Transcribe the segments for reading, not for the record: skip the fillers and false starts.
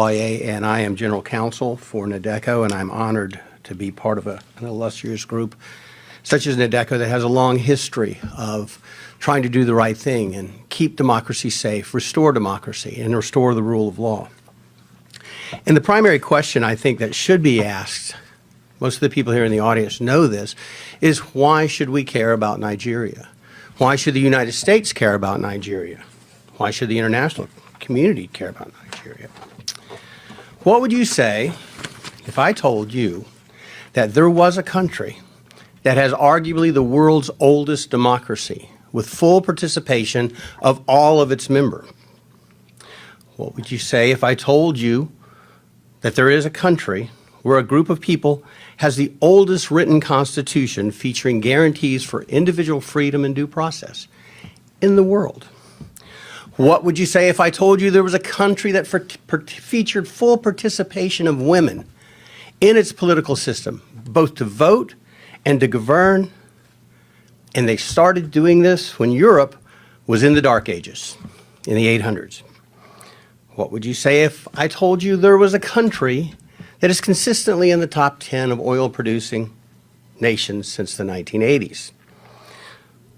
And I am General Counsel for NADECO, and I'm honored to be part of an illustrious group such as NADECO that has a long history of trying to do the right thing and keep democracy safe, restore democracy, and restore the rule of law. And the primary question I think that should be asked, most of the people here in the audience know this, is why should we care about Nigeria? Why should the United States care about Nigeria? Why should the international community care about Nigeria? What would you say if I told you that there was a country that has arguably the world's oldest democracy with full participation of all of its members? What would you say if I told you that there is a country where a group of people has the oldest written constitution featuring guarantees for individual freedom and due process in the world? What would you say if I told you there was a country that featured full participation of women in its political system, both to vote and to govern, and they started doing this when Europe was in the Dark Ages, in the 800s? What would you say if I told you there was a country that is consistently in the top 10 of oil-producing nations since the 1980s?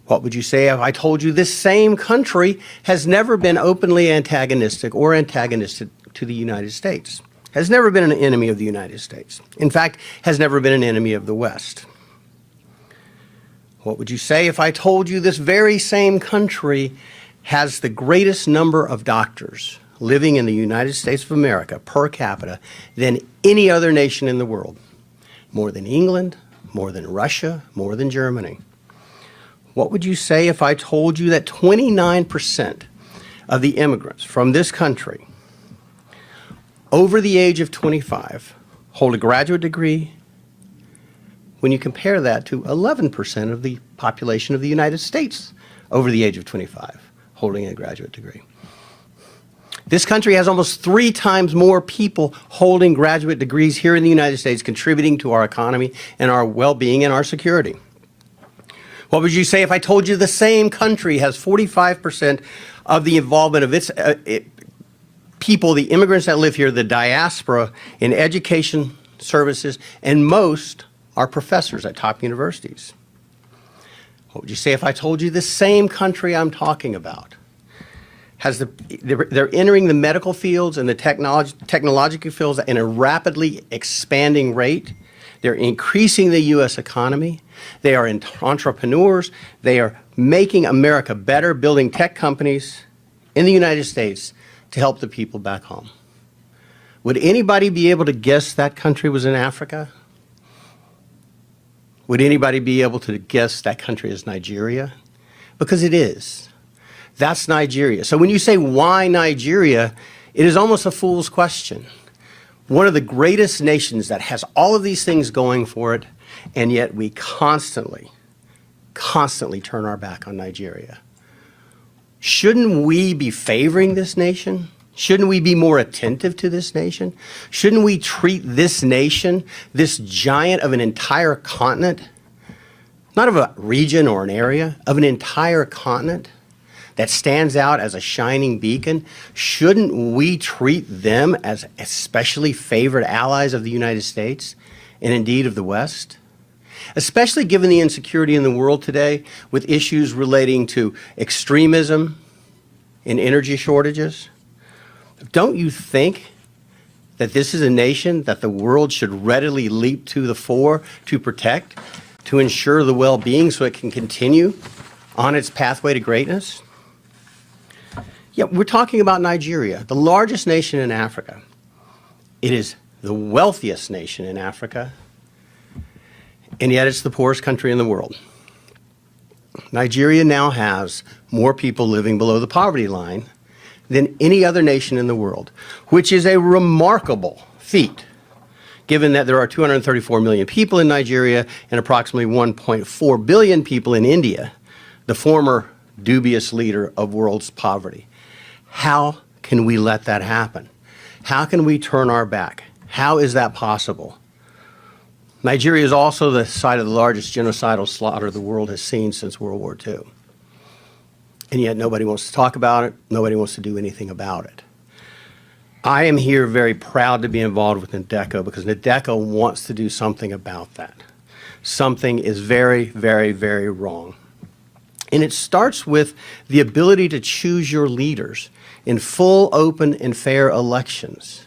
What would you say if I told you this same country has never been openly antagonistic or antagonistic to the United States, has never been an enemy of the United States, in fact, has never been an enemy of the West? What would you say if I told you this very same country has the greatest number of doctors living in the United States of America per capita than any other nation in the world? More than England, more than Russia, more than Germany. What would you say if I told you that 29% of the immigrants from this country over the age of 25 hold a graduate degree, when you compare that to 11% of the population of the United States over the age of 25 holding a graduate degree? This country has almost 3 times more people holding graduate degrees here in the United States, contributing to our economy and our well-being and our security. What would you say if I told you the same country has 45% of the involvement of its people, the immigrants that live here, the diaspora, in education services, and most are professors at top universities? What would you say if I told you the same country I'm talking about has they're entering the medical fields and the technological fields in a rapidly expanding rate? They're increasing the U.S. economy. They are entrepreneurs. They are making America better, building tech companies in the United States to help the people back home. Would anybody be able to guess that country was in Africa? Would anybody be able to guess that country is Nigeria? Because it is. That's Nigeria. So when you say, why Nigeria, it is almost a fool's question. One of the greatest nations that has all of these things going for it, and yet we constantly turn our back on Nigeria. Shouldn't we be favoring this nation? Shouldn't we be more attentive to this nation? Shouldn't we treat this nation, this giant of an entire continent, not of a region or an area, of an entire continent that stands out as a shining beacon? Shouldn't we treat them as especially favored allies of the United States and indeed of the West? Especially given the insecurity in the world today with issues relating to extremism and energy shortages. Don't you think that this is a nation that the world should readily leap to the fore to protect, to ensure the well-being so it can continue on its pathway to greatness? Yeah, we're talking about Nigeria, the largest nation in Africa. It is the wealthiest nation in Africa, and yet it's the poorest country in the world. Nigeria now has more people living below the poverty line than any other nation in the world, which is a remarkable feat, given that there are 234 million people in Nigeria and approximately 1.4 billion people in India, the former dubious leader of world's poverty. How can we let that happen? How can we turn our back? How is that possible? Nigeria is also the site of the largest genocidal slaughter the world has seen since World War II. And yet nobody wants to talk about it. Nobody wants to do anything about it. I am here very proud to be involved with NDECO because NDECO wants to do something about that. Something is very, very, very wrong. And it starts with the ability to choose your leaders in full, open, and fair elections.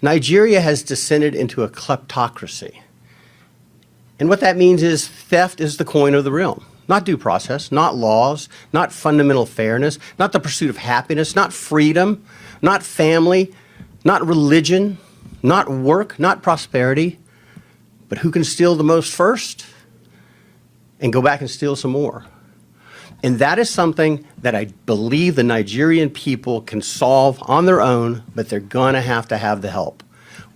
Nigeria has descended into a kleptocracy. And what that means is theft is the coin of the realm. Not due process, not laws, not fundamental fairness, not the pursuit of happiness, not freedom, not family, not religion, not work, not prosperity, but who can steal the most first and go back and steal some more. And that is something that I believe the Nigerian people can solve on their own, but they're going to have the help.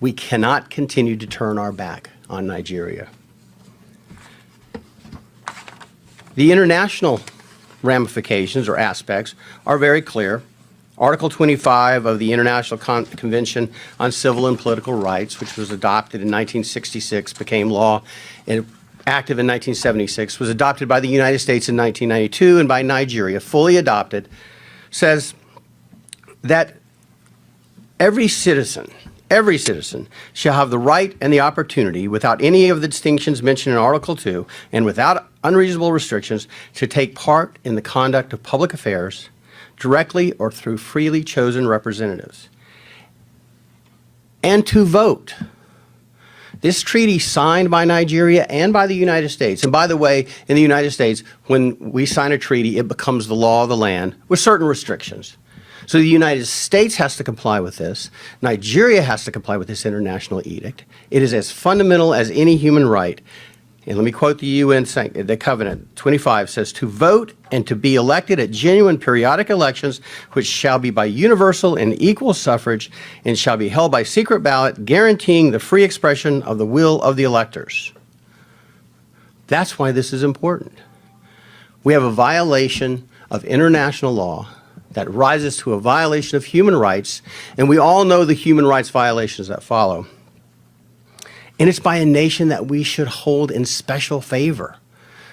We cannot continue to turn our back on Nigeria. The international ramifications or aspects are very clear. Article 25 of the International Convention on Civil and Political Rights, which was adopted in 1966, became law and active in 1976, was adopted by the United States in 1992 and by Nigeria, fully adopted, says that every citizen shall have the right and the opportunity, without any of the distinctions mentioned in Article 2 and without unreasonable restrictions, to take part in the conduct of public affairs directly or through freely chosen representatives, and to vote. This treaty signed by Nigeria and by the United States, and by the way, in the United States, when we sign a treaty, it becomes the law of the land with certain restrictions. So the United States has to comply with this. Nigeria has to comply with this international edict. It is as fundamental as any human right. And let me quote the UN, the Covenant 25 says, to vote and to be elected at genuine periodic elections, which shall be by universal and equal suffrage and shall be held by secret ballot, guaranteeing the free expression of the will of the electors. That's why this is important. We have a violation of international law that rises to a violation of human rights, and we all know the human rights violations that follow. And it's by a nation that we should hold in special favor,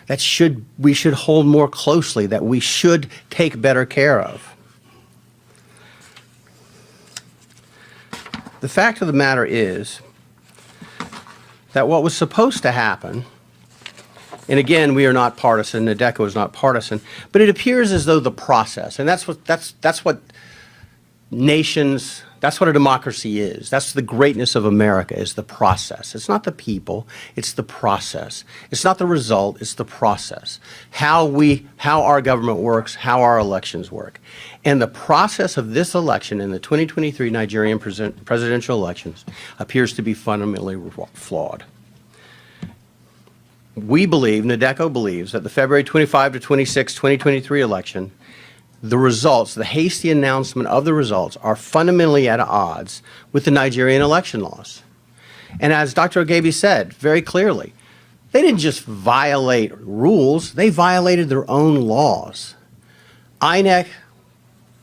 that we should hold more closely, that we should take better care of. The fact of the matter is that what was supposed to happen, and again, we are not partisan, NDECO is not partisan, but it appears as though the process, and that's what nations, that's what a democracy is. That's the greatness of America, is the process. It's not the people, it's the process. It's not the result, it's the process. How our government works, how our elections work. And the process of this election in the 2023 Nigerian presidential elections appears to be fundamentally flawed. We believe, NDECO believes, that the February 25 to 26, 2023 election, the results, the hasty announcement of the results, are fundamentally at odds with the Nigerian election laws. And as Dr. Ogebi said very clearly, they didn't just violate rules, they violated their own laws. INEC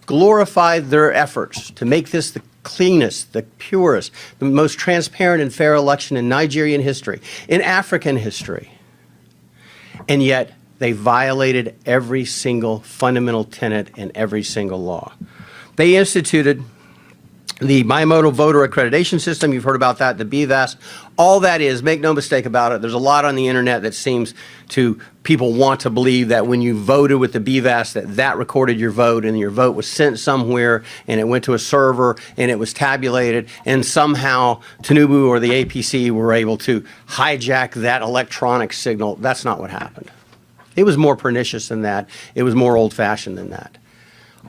glorified their efforts to make this the cleanest, the purest, the most transparent and fair election in Nigerian history, in African history. And yet, they violated every single fundamental tenet in every single law. They instituted the bimodal voter accreditation system. You've heard about that, the BVAS. All that is, make no mistake about it, there's a lot on the internet that seems to, people want to believe that when you voted with the BVAS, that recorded your vote and your vote was sent somewhere and it went to a server and it was tabulated and somehow Tinubu or the APC were able to hijack that electronic signal. That's not what happened. It was more pernicious than that. It was more old-fashioned than that.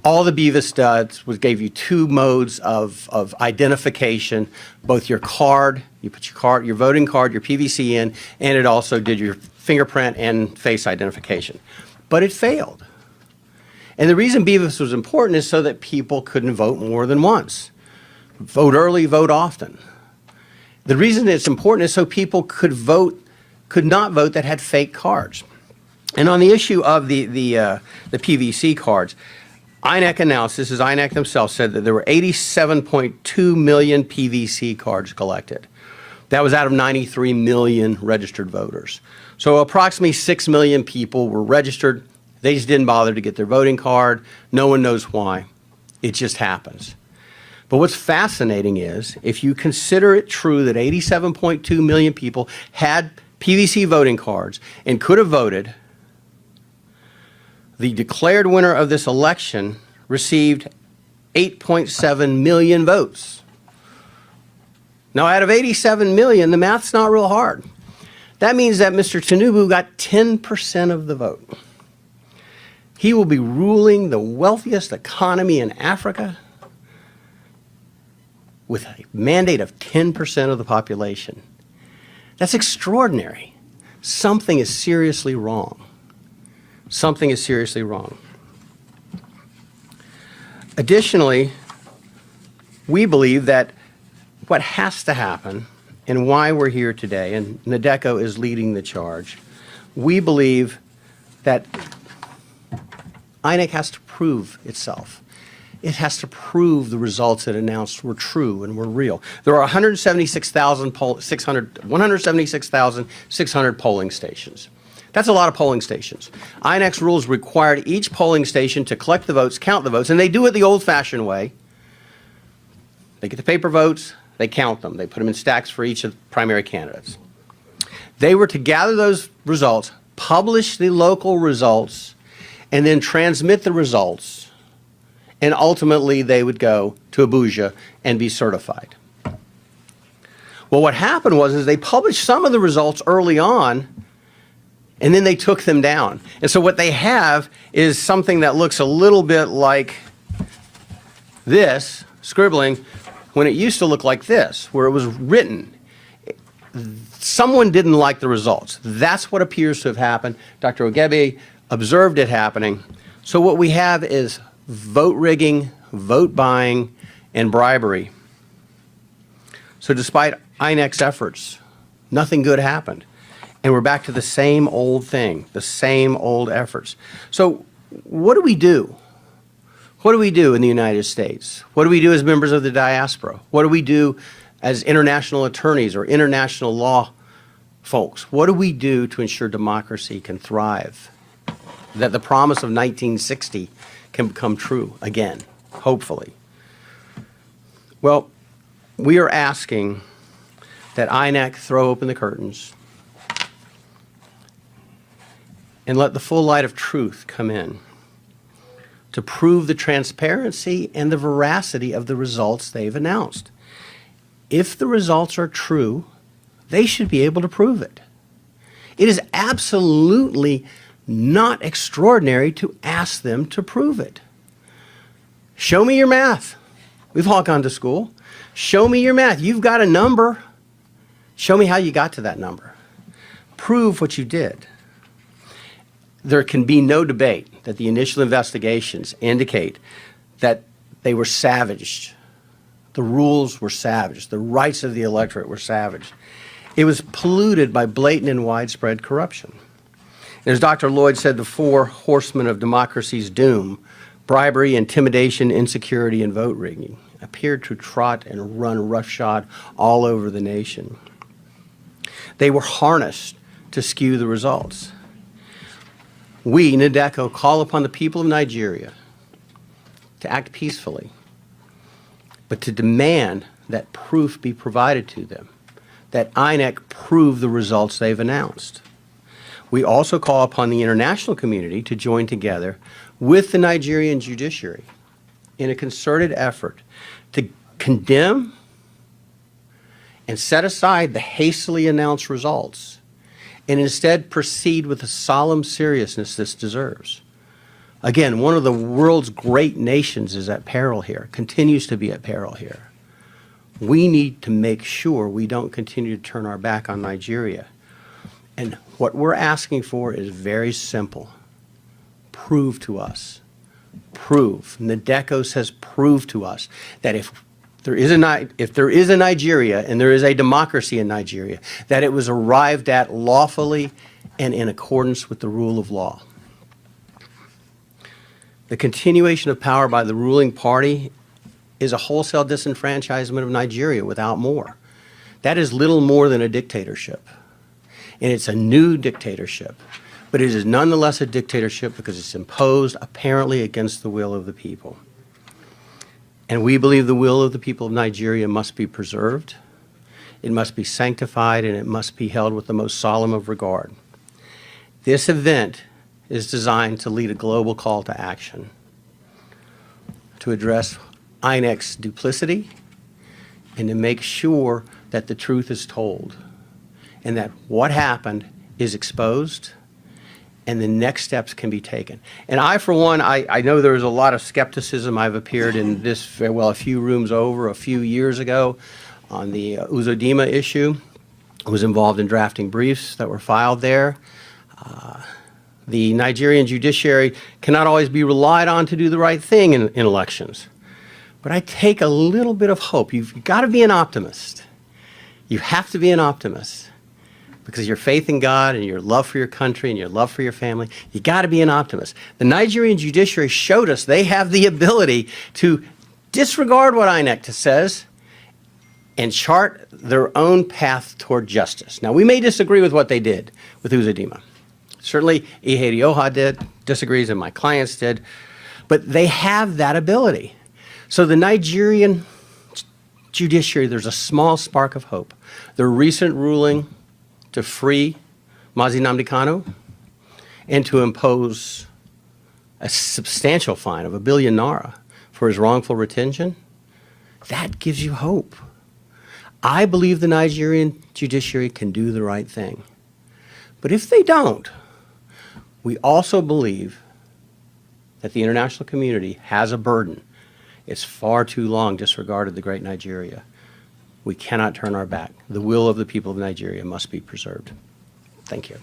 All the BVAS does gave you two modes of identification, both your card, you put your voting card, your PVC in, and it also did your fingerprint and face identification. But it failed. And the reason BVAS was important is so that people couldn't vote more than once. Vote early, vote often. The reason it's important is so people could not vote that had fake cards. And on the issue of the PVC cards, INEC announced, this is INEC themselves, said that there were 87.2 million PVC cards collected. That was out of 93 million registered voters. So approximately 6 million people were registered. They just didn't bother to get their voting card. No one knows why. It just happens. But what's fascinating is, if you consider it true that 87.2 million people had PVC voting cards and could have voted, the declared winner of this election received 8.7 million votes. Now, out of 87 million, the math's not real hard. That means that Mr. Tinubu got 10% of the vote. He will be ruling the wealthiest economy in Africa with a mandate of 10% of the population. That's extraordinary. Something is seriously wrong. Something is seriously wrong. Additionally, we believe that what has to happen and why we're here today, and NDECO is leading the charge, we believe that INEC has to prove itself. It has to prove the results it announced were true and were real. There are 176,600 polling stations. That's a lot of polling stations. INEC's rules required each polling station to collect the votes, count the votes, and they do it the old-fashioned way. They get the paper votes, they count them. They put them in stacks for each of the primary candidates. They were to gather those results, publish the local results, and then transmit the results, and ultimately they would go to Abuja and be certified. Well, what happened was they published some of the results early on, and then they took them down. And so what they have is something that looks a little bit like this, scribbling, when it used to look like this, where it was written. Someone didn't like the results. That's what appears to have happened. Dr. Ogebe observed it happening. So what we have is vote rigging, vote buying, and bribery. So despite INEC's efforts, nothing good happened. And we're back to the same old thing, the same old efforts. So what do we do? What do we do in the United States? What do we do as members of the diaspora? What do we do as international attorneys or international law folks? What do we do to ensure democracy can thrive? That the promise of 1960 can become true again, hopefully. Well, we are asking that INEC throw open the curtains and let the full light of truth come in to prove the transparency and the veracity of the results they've announced. If the results are true, they should be able to prove it. It is absolutely not extraordinary to ask them to prove it. Show me your math. We've all gone to school. Show me your math. You've got a number. Show me how you got to that number. Prove what you did. There can be no debate that the initial investigations indicate that they were savaged. The rules were savaged. The rights of the electorate were savaged. It was polluted by blatant and widespread corruption. And as Dr. Lloyd said, the four horsemen of democracy's doom, bribery, intimidation, insecurity, and vote rigging, appeared to trot and run roughshod all over the nation. They were harnessed to skew the results. We, NDECO, call upon the people of Nigeria to act peacefully, but to demand that proof be provided to them, that INEC prove the results they've announced. We also call upon the international community to join together with the Nigerian judiciary in a concerted effort to condemn and set aside the hastily announced results and instead proceed with the solemn seriousness this deserves. Again, one of the world's great nations is at peril here, continues to be at peril here. We need to make sure we don't continue to turn our back on Nigeria. And what we're asking for is very simple. Prove to us. Prove. NDECO says prove to us that if there is a Nigeria and there is a democracy in Nigeria, that it was arrived at lawfully and in accordance with the rule of law. The continuation of power by the ruling party is a wholesale disenfranchisement of Nigeria without more. That is little more than a dictatorship. And it's a new dictatorship. But it is nonetheless a dictatorship because it's imposed apparently against the will of the people. And we believe the will of the people of Nigeria must be preserved, it must be sanctified, and it must be held with the most solemn of regard. This event is designed to lead a global call to action, to address INEC's duplicity, and to make sure that the truth is told, and that what happened is exposed, and the next steps can be taken. And I, for one, I know there was a lot of skepticism. I've appeared in this, well, a few rooms over a few years ago on the Uzodimma issue. I was involved in drafting briefs that were filed there. The Nigerian judiciary cannot always be relied on to do the right thing in elections. But I take a little bit of hope. You've got to be an optimist. You have to be an optimist. Because your faith in God and your love for your country and your love for your family, you got to be an optimist. The Nigerian judiciary showed us they have the ability to disregard what INEC says and chart their own path toward justice. Now, we may disagree with what they did with Uzodimma. Certainly, Ihedioha disagrees, and my clients did, but they have that ability. So the Nigerian judiciary, there's a small spark of hope. Their recent ruling to free Mazi Nnamdi Kanu and to impose a substantial fine of 1 billion naira for his wrongful retention, that gives you hope. I believe the Nigerian judiciary can do the right thing. But if they don't, we also believe that the international community has a burden. It's far too long disregarded the great Nigeria. We cannot turn our back. The will of the people of Nigeria must be preserved. Thank you.